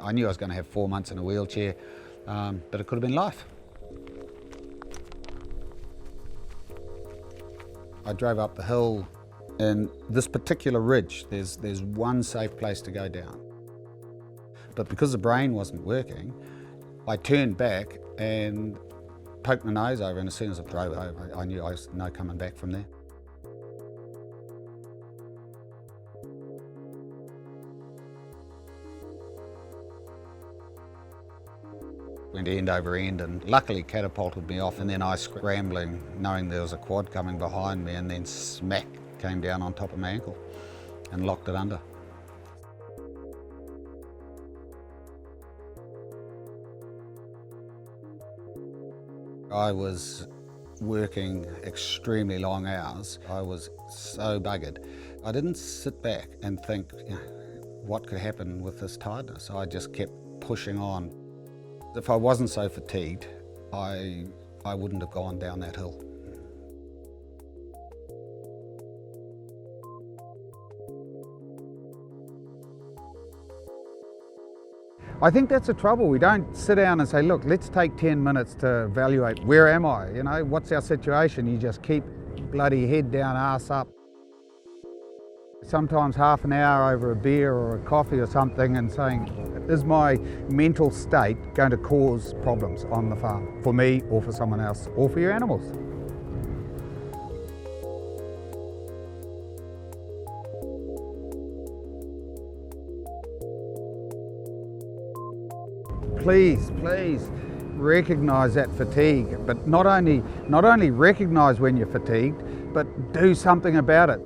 I knew I was going to have 4 months in a wheelchair, but it could have been life. I drove up the hill, and this particular ridge, there's one safe place to go down. But because the brain wasn't working, I turned back and poked my nose over, and as soon as I drove over, I knew I was no coming back from there. Went end over end and luckily catapulted me off, and then I scrambling, knowing there was a quad coming behind me, and then smack came down on top of my ankle and locked it under. I was working extremely long hours. I was so buggered. I didn't sit back and think, what could happen with this tiredness? I just kept pushing on. If I wasn't so fatigued, I wouldn't have gone down that hill. I think that's the trouble. We don't sit down and say, look, let's take 10 minutes to evaluate, where am I? What's our situation? You just keep bloody head down, ass up. Sometimes half an hour over a beer or a coffee or something, and saying, is my mental state going to cause problems on the farm for me or for someone else or for your animals? Please recognise that fatigue, but not only recognise when you're fatigued, but do something about it.